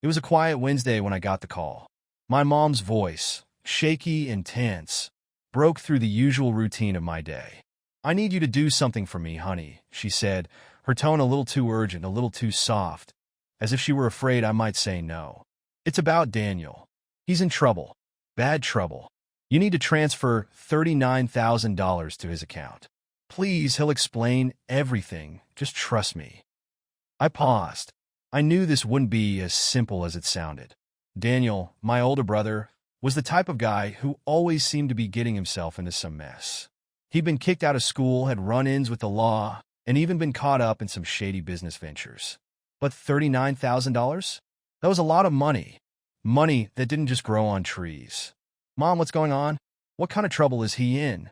It was a quiet Wednesday when I got the call. My mom's voice, shaky and tense, broke through the usual routine of my day. "I need you to do something for me, honey," she said, her tone a little too urgent, a little too soft, as if she were afraid I might say no. "It's about Daniel. He's in trouble. Bad trouble. You need to transfer $39,000 to his account. Please, he'll explain everything. Just trust me." I paused. I knew this wouldn't be as simple as it sounded. Daniel, my older brother, was the type of guy who always seemed to be getting himself into some mess. He'd been kicked out of school, had run-ins with the law, and even been caught up in some shady business ventures. But $39,000? That was a lot of money. Money that didn't just grow on trees. "Mom, what's going on? What kind of trouble is he in?"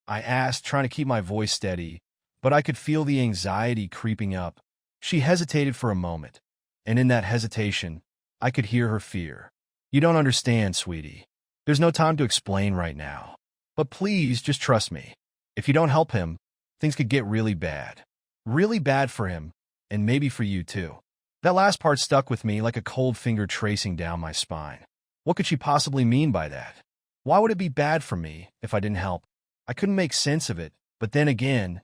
I asked, trying to keep my voice steady, but I could feel the anxiety creeping up. She hesitated for a moment, and in that hesitation, I could hear her fear. "You don't understand, sweetie. There's no time to explain right now. But please, just trust me. If you don't help him, things could get really bad. Really bad for him, and maybe for you too." That last part stuck with me like a cold finger tracing down my spine. What could she possibly mean by that? Why would it be bad for me if I didn't help? I couldn't make sense of it, but then again,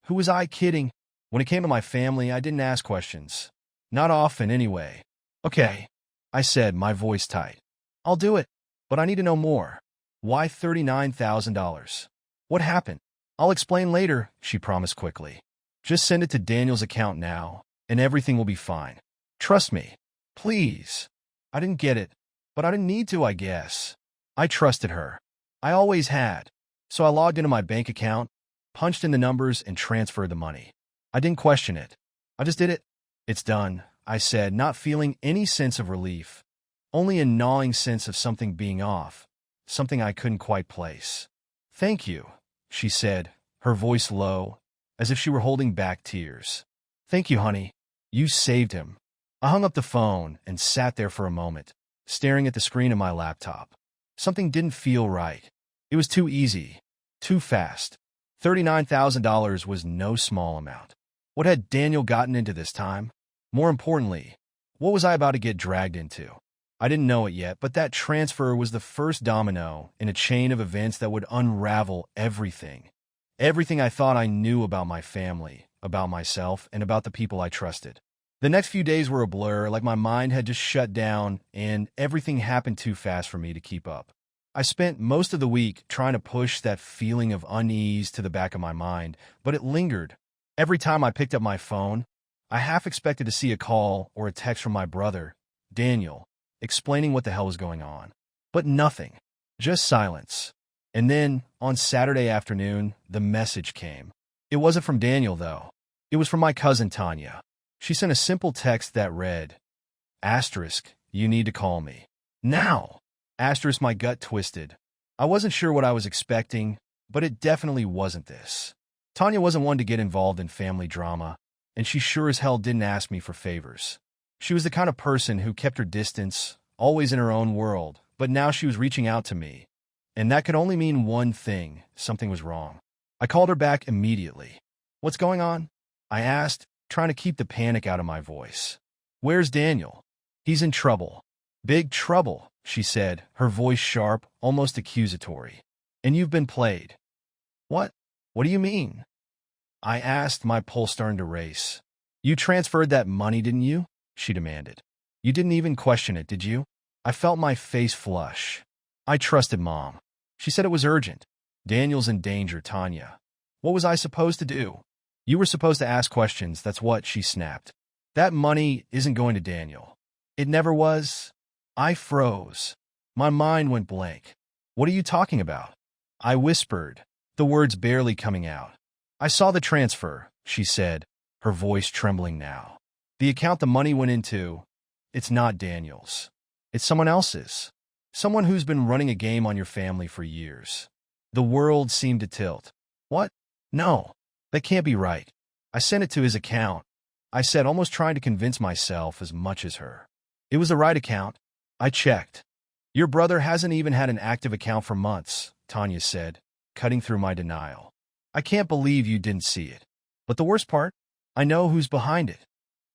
who was I kidding? When it came to my family, I didn't ask questions. Not often, anyway. "Okay," I said, my voice tight. "I'll do it, but I need to know more. Why $39,000? What happened?" "I'll explain later," she promised quickly. "Just send it to Daniel's account now, and everything will be fine. Trust me. Please." I didn't get it, but I didn't need to, I guess. I trusted her. I always had. So I logged into my bank account, punched in the numbers, and transferred the money. I didn't question it. I just did it. "It's done," I said, not feeling any sense of relief, only a gnawing sense of something being off, something I couldn't quite place. "Thank you," she said, her voice low, as if she were holding back tears. "Thank you, honey. You saved him." I hung up the phone and sat there for a moment, staring at the screen of my laptop. Something didn't feel right. It was too easy, too fast. $39,000 was no small amount. What had Daniel gotten into this time? More importantly, what was I about to get dragged into? I didn't know it yet, but that transfer was the first domino in a chain of events that would unravel everything. Everything I thought I knew about my family, about myself, and about the people I trusted. The next few days were a blur, like my mind had just shut down, and everything happened too fast for me to keep up. I spent most of the week trying to push that feeling of unease to the back of my mind, but it lingered. Every time I picked up my phone, I half expected to see a call or a text from my brother, Daniel, explaining what the hell was going on. But nothing. Just silence. And then, on Saturday afternoon, the message came. It wasn't from Daniel, though. It was from my cousin Tanya. She sent a simple text that read, "Asterisk, you need to call me. Now!" Asterisk, my gut twisted. I wasn't sure what I was expecting, but it definitely wasn't this. Tanya wasn't one to get involved in family drama, and she sure as hell didn't ask me for favors. She was the kind of person who kept her distance, always in her own world, but now she was reaching out to me. And that could only mean one thing: something was wrong. I called her back immediately. "What's going on?" I asked, trying to keep the panic out of my voice. "Where's Daniel?" "He's in trouble. Big trouble," she said, her voice sharp, almost accusatory. "And you've been played." "What? What do you mean?" I asked, my pulse starting to race. "You transferred that money, didn't you?" she demanded. "You didn't even question it, did you?" I felt my face flush. I trusted Mom. She said it was urgent. "Daniel's in danger, Tanya." What was I supposed to do? "You were supposed to ask questions, that's what," she snapped. "That money isn't going to Daniel. It never was." I froze. My mind went blank. "What are you talking about?" I whispered, the words barely coming out. "I saw the transfer," she said, her voice trembling now. "The account the money went into, it's not Daniel's. It's someone else's. Someone who's been running a game on your family for years." The world seemed to tilt. "What? No, that can't be right. I sent it to his account," I said, almost trying to convince myself as much as her. "It was the right account. I checked." "Your brother hasn't even had an active account for months," Tanya said, cutting through my denial. "I can't believe you didn't see it. But the worst part? I know who's behind it."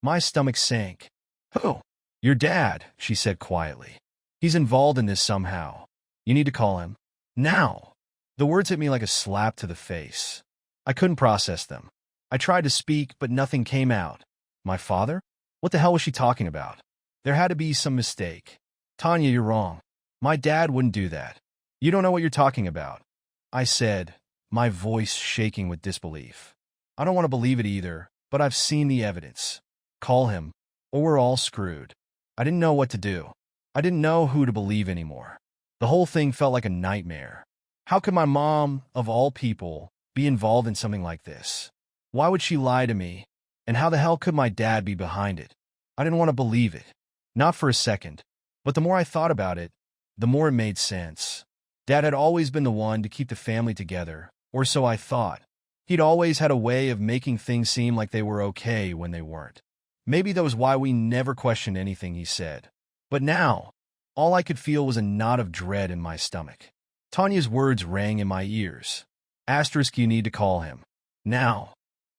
My stomach sank. "Who?" Your dad, she said quietly. He's involved in this somehow. You need to call him. Now. The words hit me like a slap to the face. I couldn't process them. I tried to speak, but nothing came out. My father? What the hell was she talking about? There had to be some mistake. Tanya, you're wrong. My dad wouldn't do that. You don't know what you're talking about, I said, my voice shaking with disbelief. I don't want to believe it either, but I've seen the evidence. Call him, or we're all screwed. I didn't know what to do. I didn't know who to believe anymore. The whole thing felt like a nightmare. How could my mom, of all people, be involved in something like this? Why would she lie to me? And how the hell could my dad be behind it? I didn't want to believe it. Not for a second. But the more I thought about it, the more it made sense. Dad had always been the one to keep the family together, or so I thought. He'd always had a way of making things seem like they were okay when they weren't. Maybe that was why we never questioned anything he said. But now, all I could feel was a knot of dread in my stomach. Tanya's words rang in my ears. Asterisk, you need to call him. Now.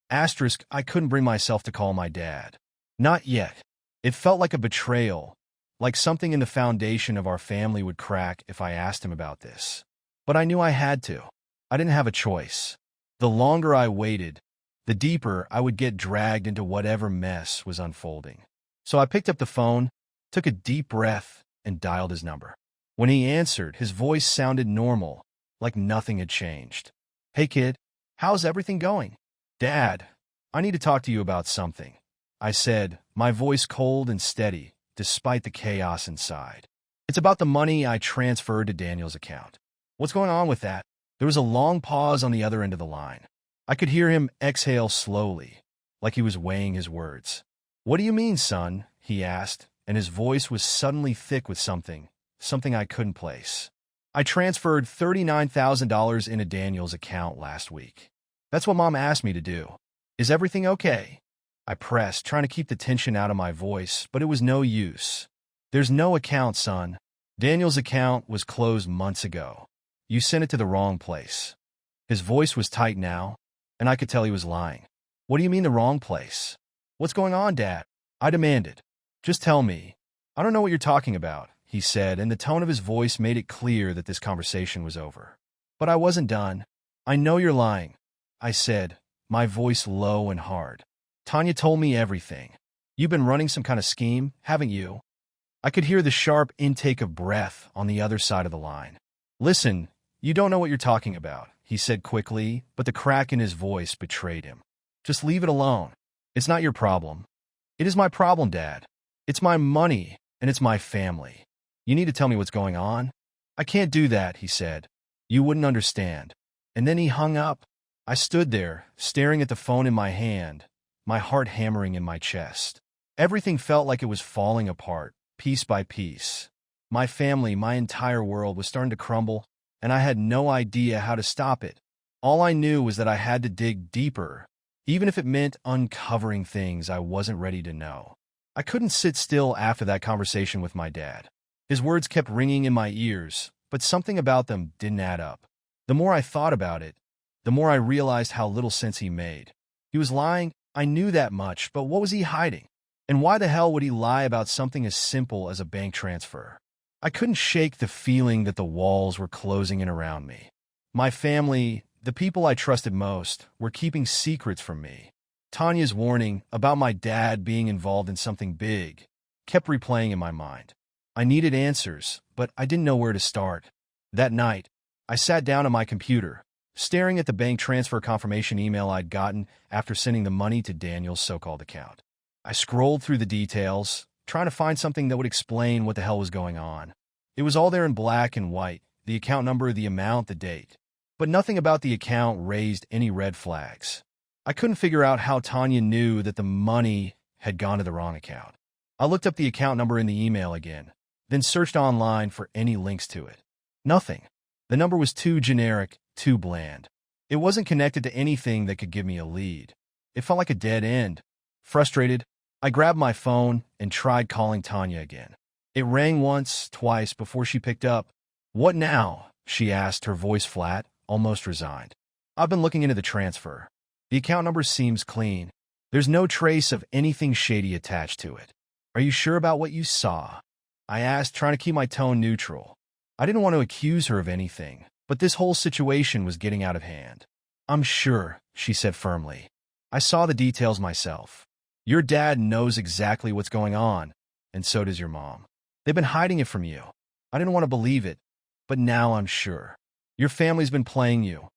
Asterisk, I couldn't bring myself to call my dad. Not yet. It felt like a betrayal, like something in the foundation of our family would crack if I asked him about this. But I knew I had to. I didn't have a choice. The longer I waited, the deeper I would get dragged into whatever mess was unfolding. So I picked up the phone, took a deep breath, and dialed his number. When he answered, his voice sounded normal, like nothing had changed. Hey kid, how's everything going? Dad, I need to talk to you about something, I said, my voice cold and steady, despite the chaos inside. It's about the money I transferred to Daniel's account. What's going on with that? There was a long pause on the other end of the line. I could hear him exhale slowly, like he was weighing his words. What do you mean, son? He asked, and his voice was suddenly thick with something I couldn't place. I transferred $39,000 into Daniel's account last week. That's what Mom asked me to do. Is everything okay? I pressed, trying to keep the tension out of my voice, but it was no use. There's no account, son. Daniel's account was closed months ago. You sent it to the wrong place. His voice was tight now, and I could tell he was lying. What do you mean the wrong place? What's going on, Dad? I demanded. Just tell me. I don't know what you're talking about, he said, and the tone of his voice made it clear that this conversation was over. But I wasn't done. I know you're lying, I said, my voice low and hard. Tanya told me everything. You've been running some kind of scheme, haven't you? I could hear the sharp intake of breath on the other side of the line. Listen, you don't know what you're talking about, he said quickly, but the crack in his voice betrayed him. Just leave it alone. It's not your problem. It is my problem, Dad. It's my money, and it's my family. You need to tell me what's going on. I can't do that, he said. You wouldn't understand. And then he hung up. I stood there, staring at the phone in my hand, my heart hammering in my chest. Everything felt like it was falling apart, piece by piece. My family, my entire world was starting to crumble, and I had no idea how to stop it. All I knew was that I had to dig deeper, even if it meant uncovering things I wasn't ready to know. I couldn't sit still after that conversation with my dad. His words kept ringing in my ears, but something about them didn't add up. The more I thought about it, the more I realized how little sense he made. He was lying, I knew that much, but what was he hiding? And why the hell would he lie about something as simple as a bank transfer? I couldn't shake the feeling that the walls were closing in around me. My family, the people I trusted most, were keeping secrets from me. Tanya's warning about my dad being involved in something big kept replaying in my mind. I needed answers, but I didn't know where to start. That night, I sat down at my computer, staring at the bank transfer confirmation email I'd gotten after sending the money to Daniel's so-called account. I scrolled through the details, trying to find something that would explain what the hell was going on. It was all there in black and white, the account number, the amount, the date. But nothing about the account raised any red flags. I couldn't figure out how Tanya knew that the money had gone to the wrong account. I looked up the account number in the email again, then searched online for any links to it. Nothing. The number was too generic, too bland. It wasn't connected to anything that could give me a lead. It felt like a dead end. Frustrated, I grabbed my phone and tried calling Tanya again. It rang once, twice before she picked up. What now? She asked, her voice flat, almost resigned. I've been looking into the transfer. The account number seems clean. There's no trace of anything shady attached to it. Are you sure about what you saw? I asked, trying to keep my tone neutral. I didn't want to accuse her of anything, but this whole situation was getting out of hand. I'm sure, she said firmly. I saw the details myself. Your dad knows exactly what's going on, and so does your mom. They've been hiding it from you. I didn't want to believe it, but now I'm sure. Your family's been playing you.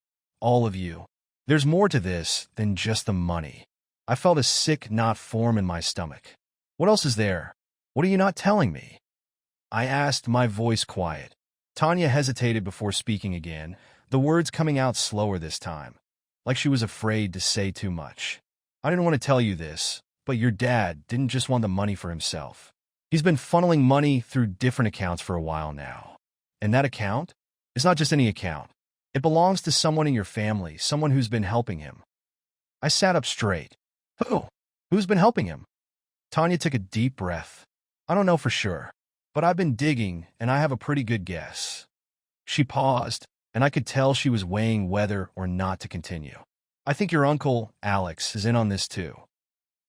All of you. There's more to this than just the money. I felt a sick knot form in my stomach. What else is there? What are you not telling me? I asked, my voice quiet. Tanya hesitated before speaking again, the words coming out slower this time, like she was afraid to say too much. I didn't want to tell you this, but your dad didn't just want the money for himself. He's been funneling money through different accounts for a while now. And that account? It's not just any account. It belongs to someone in your family, someone who's been helping him. I sat up straight. Who? Who's been helping him? Tanya took a deep breath. I don't know for sure, but I've been digging, and I have a pretty good guess. She paused, and I could tell she was weighing whether or not to continue. I think your uncle, Alex, is in on this too.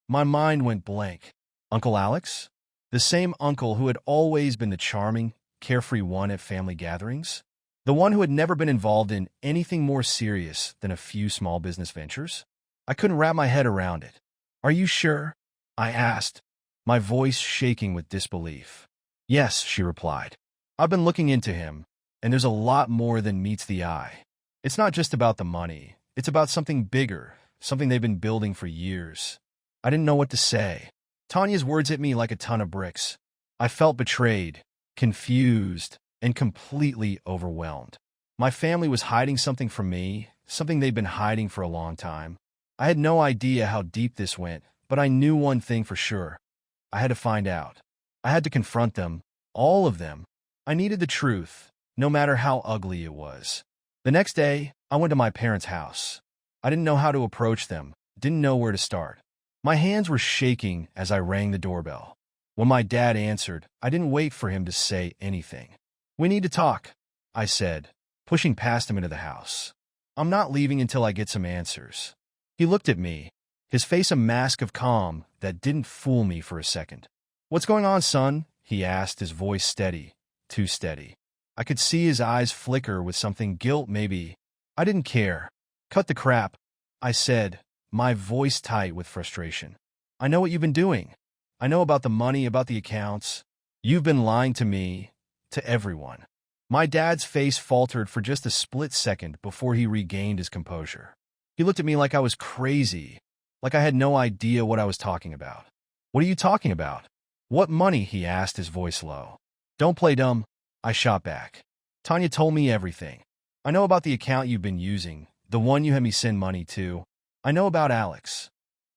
My mind went blank. Uncle Alex? The same uncle who had always been the charming, carefree one at family gatherings? The one who had never been involved in anything more serious than a few small business ventures? I couldn't wrap my head around it. Are you sure? I asked, my voice shaking with disbelief. Yes, she replied. I've been looking into him, and there's a lot more than meets the eye. It's not just about the money. It's about something bigger, something they've been building for years. I didn't know what to say. Tanya's words hit me like a ton of bricks. I felt betrayed, confused, and completely overwhelmed. My family was hiding something from me, something they'd been hiding for a long time. I had no idea how deep this went, but I knew one thing for sure. I had to find out. I had to confront them, all of them. I needed the truth, no matter how ugly it was. The next day, I went to my parents' house. I didn't know how to approach them, didn't know where to start. My hands were shaking as I rang the doorbell. When my dad answered, I didn't wait for him to say anything. We need to talk, I said, pushing past him into the house. I'm not leaving until I get some answers. He looked at me, his face a mask of calm that didn't fool me for a second. What's going on, son? He asked, his voice steady, too steady. I could see his eyes flicker with something, guilt maybe. I didn't care. Cut the crap, I said, my voice tight with frustration. I know what you've been doing. I know about the money, about the accounts. You've been lying to me, to everyone. My dad's face faltered for just a split second before he regained his composure. He looked at me like I was crazy, like I had no idea what I was talking about. What are you talking about? What money? He asked, his voice low. Don't play dumb, I shot back. Tanya told me everything. I know about the account you've been using, the one you had me send money to. I know about Alex.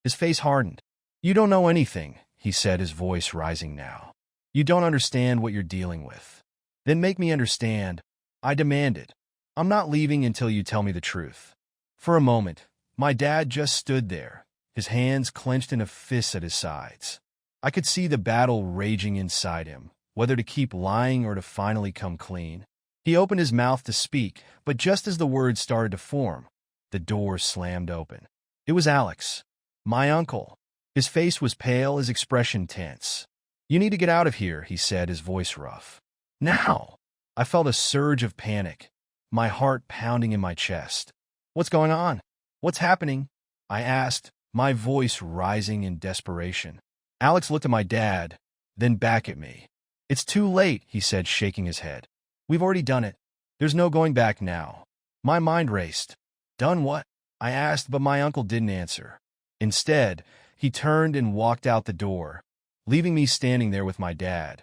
His face hardened. You don't know anything, he said, his voice rising now. You don't understand what you're dealing with. Then make me understand, I demanded. I'm not leaving until you tell me the truth. For a moment, my dad just stood there, his hands clenched in a fist at his sides. I could see the battle raging inside him, whether to keep lying or to finally come clean. He opened his mouth to speak, but just as the words started to form, the door slammed open. It was Alex, my uncle. His face was pale, his expression tense. You need to get out of here, he said, his voice rough. Now! I felt a surge of panic, my heart pounding in my chest. What's going on? What's happening? I asked, my voice rising in desperation. Alex looked at my dad, then back at me. It's too late, he said, shaking his head. We've already done it. There's no going back now. My mind raced. Done what? I asked, but my uncle didn't answer. Instead, he turned and walked out the door, leaving me standing there with my dad,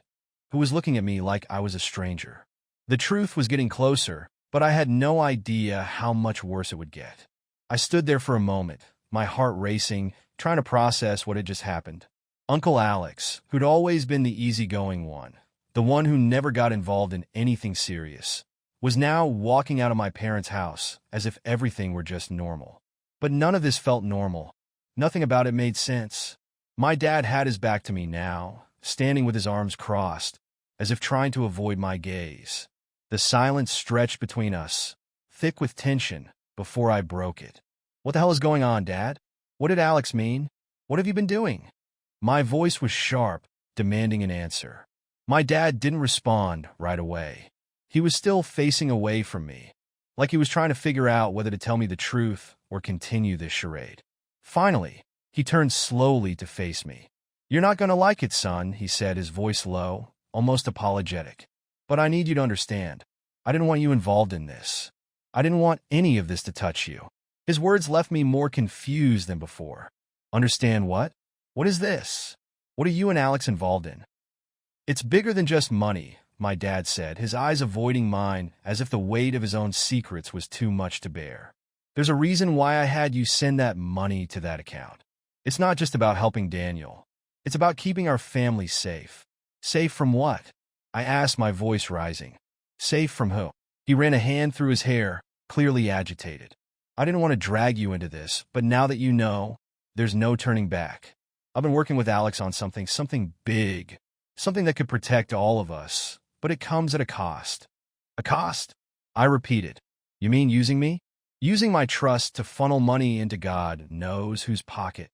who was looking at me like I was a stranger. The truth was getting closer, but I had no idea how much worse it would get. I stood there for a moment, my heart racing, trying to process what had just happened. Uncle Alex, who'd always been the easygoing one, the one who never got involved in anything serious, was now walking out of my parents' house as if everything were just normal. But none of this felt normal. Nothing about it made sense. My dad had his back to me now, standing with his arms crossed, as if trying to avoid my gaze. The silence stretched between us, thick with tension, before I broke it. What the hell is going on, Dad? What did Alex mean? What have you been doing? My voice was sharp, demanding an answer. My dad didn't respond right away. He was still facing away from me, like he was trying to figure out whether to tell me the truth or continue this charade. Finally, he turned slowly to face me. "You're not going to like it, son," he said, his voice low, almost apologetic. "But I need you to understand. I didn't want you involved in this. I didn't want any of this to touch you." His words left me more confused than before. "Understand what? What is this? What are you and Alex involved in?" "It's bigger than just money," my dad said, his eyes avoiding mine as if the weight of his own secrets was too much to bear. "There's a reason why I had you send that money to that account. It's not just about helping Daniel. It's about keeping our family safe." "Safe from what?" I asked, my voice rising. "Safe from who?" He ran a hand through his hair, clearly agitated. "I didn't want to drag you into this, but now that you know, there's no turning back. I've been working with Alex on something big, something that could protect all of us, but it comes at a cost." "A cost?" I repeated. "You mean using me? Using my trust to funnel money into God knows whose pocket?"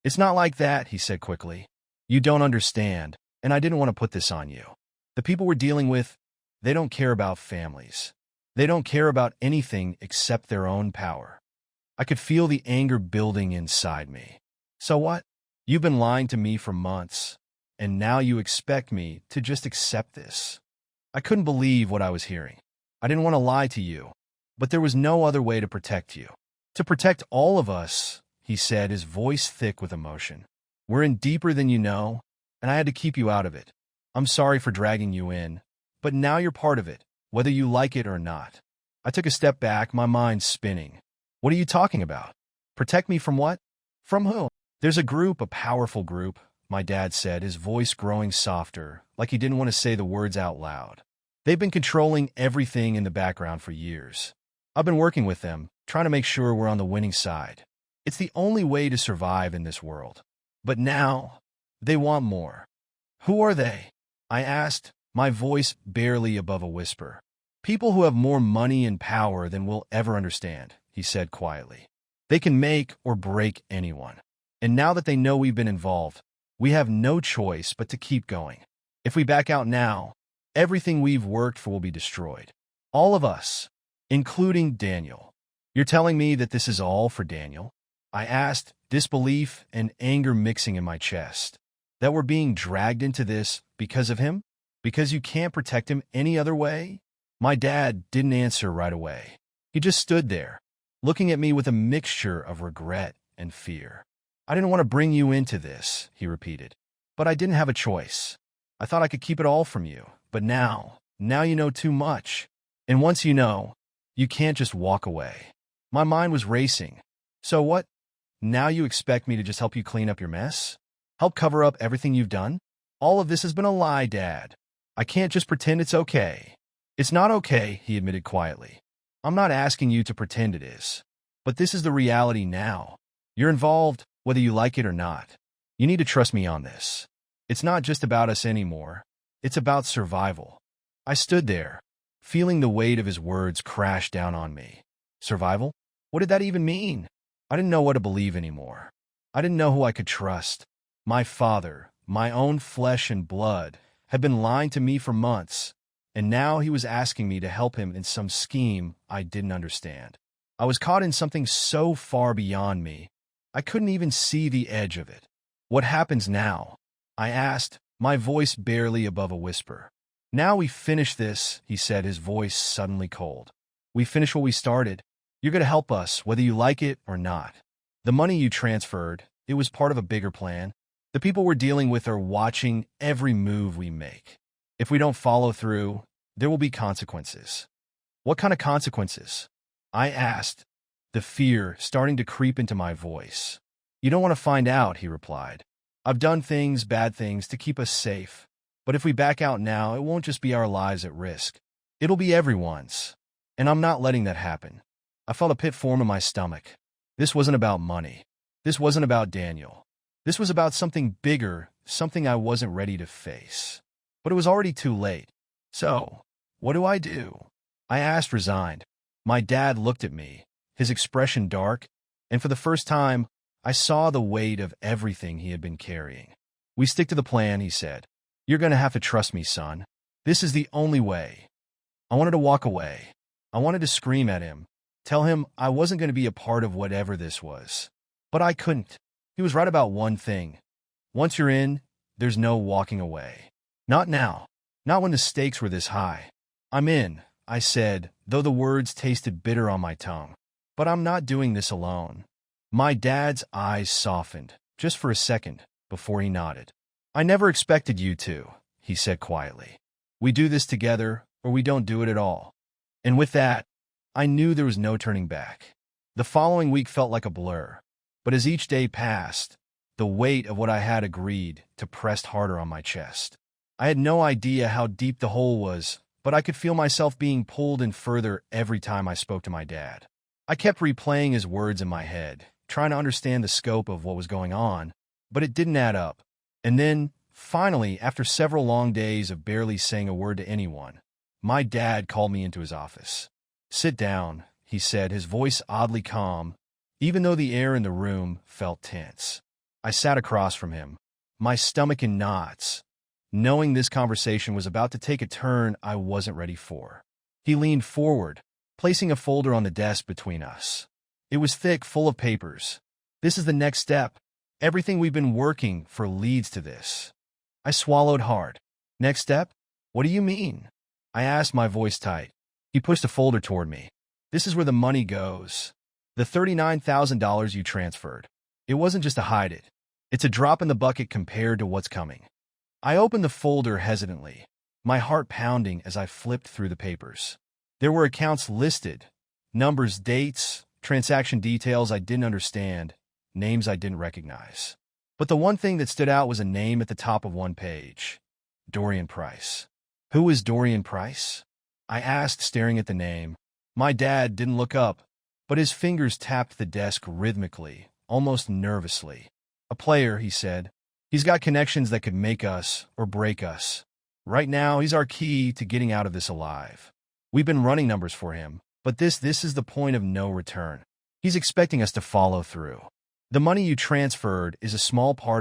"It's not like that," he said quickly. "You don't understand, and I didn't want to put this on you. The people we're dealing with, they don't care about families. They don't care about anything except their own power." I could feel the anger building inside me. "So what? You've been lying to me for months, and now you expect me to just accept this?" I couldn't believe what I was hearing. I didn't want to lie to you, but there was no other way to protect you. "To protect all of us," he said, his voice thick with emotion. "We're in deeper than you know, and I had to keep you out of it. I'm sorry for dragging you in, but now you're part of it, whether you like it or not." I took a step back, my mind spinning. "What are you talking about? Protect me from what? From who?" "There's a group, a powerful group," my dad said, his voice growing softer, like he didn't want to say the words out loud. "They've been controlling everything in the background for years. I've been working with them, trying to make sure we're on the winning side. It's the only way to survive in this world. But now, they want more." "Who are they?" I asked, my voice barely above a whisper. "People who have more money and power than we'll ever understand," he said quietly. "They can make or break anyone. And now that they know we've been involved, we have no choice but to keep going. If we back out now, everything we've worked for will be destroyed. All of us, including Daniel." "You're telling me that this is all for Daniel?" I asked, disbelief and anger mixing in my chest. "That we're being dragged into this because of him? Because you can't protect him any other way?" My dad didn't answer right away. He just stood there, looking at me with a mixture of regret and fear. "I didn't want to bring you into this," he repeated. "But I didn't have a choice. I thought I could keep it all from you. But now you know too much. And once you know, you can't just walk away." My mind was racing. "So what? Now you expect me to just help you clean up your mess? Help cover up everything you've done? All of this has been a lie, Dad. I can't just pretend it's okay." "It's not okay," he admitted quietly. "I'm not asking you to pretend it is. But this is the reality now. You're involved, whether you like it or not. You need to trust me on this. It's not just about us anymore. It's about survival." I stood there, feeling the weight of his words crash down on me. Survival? What did that even mean? I didn't know what to believe anymore. I didn't know who I could trust. My father, my own flesh and blood, had been lying to me for months, and now he was asking me to help him in some scheme I didn't understand. I was caught in something so far beyond me, I couldn't even see the edge of it. "What happens now?" I asked, my voice barely above a whisper. "Now we finish this," he said, his voice suddenly cold. "We finish what we started. You're going to help us, whether you like it or not. The money you transferred, it was part of a bigger plan. The people we're dealing with are watching every move we make. If we don't follow through, there will be consequences." "What kind of consequences?" I asked, the fear starting to creep into my voice. "You don't want to find out," he replied. "I've done things, bad things, to keep us safe. But if we back out now, it won't just be our lives at risk. It'll be everyone's. And I'm not letting that happen." I felt a pit form in my stomach. This wasn't about money. This wasn't about Daniel. This was about something bigger, something I wasn't ready to face. But it was already too late. "So, what do I do?" I asked, resigned. My dad looked at me, his expression dark, and for the first time, I saw the weight of everything he had been carrying. We stick to the plan, he said. You're going to have to trust me, son. This is the only way. I wanted to walk away. I wanted to scream at him, tell him I wasn't going to be a part of whatever this was. But I couldn't. He was right about one thing. Once you're in, there's no walking away. Not now. Not when the stakes were this high. I'm in, I said, though the words tasted bitter on my tongue. But I'm not doing this alone. My dad's eyes softened, just for a second, before he nodded. I never expected you to, he said quietly. We do this together, or we don't do it at all. And with that, I knew there was no turning back. The following week felt like a blur. But as each day passed, the weight of what I had agreed to pressed harder on my chest. I had no idea how deep the hole was, but I could feel myself being pulled in further every time I spoke to my dad. I kept replaying his words in my head, trying to understand the scope of what was going on, but it didn't add up. And then, finally, after several long days of barely saying a word to anyone, my dad called me into his office. Sit down, he said, his voice oddly calm, even though the air in the room felt tense. I sat across from him, my stomach in knots, knowing this conversation was about to take a turn I wasn't ready for. He leaned forward, placing a folder on the desk between us. It was thick, full of papers. This is the next step. Everything we've been working for leads to this. I swallowed hard. Next step? What do you mean? I asked, my voice tight. He pushed a folder toward me. This is where the money goes. The $39,000 you transferred. It wasn't just to hide it. It's a drop in the bucket compared to what's coming. I opened the folder hesitantly, my heart pounding as I flipped through the papers. There were accounts listed, numbers, dates, transaction details I didn't understand, names I didn't recognize. But the one thing that stood out was a name at the top of one page. Dorian Price. Who is Dorian Price? I asked, staring at the name. My dad didn't look up, but his fingers tapped the desk rhythmically, almost nervously. A player, he said. He's got connections that could make us or break us. Right now, he's our key to getting out of this alive. We've been running numbers for him, but this is the point of no return. He's expecting us to follow through. The money you transferred is a small part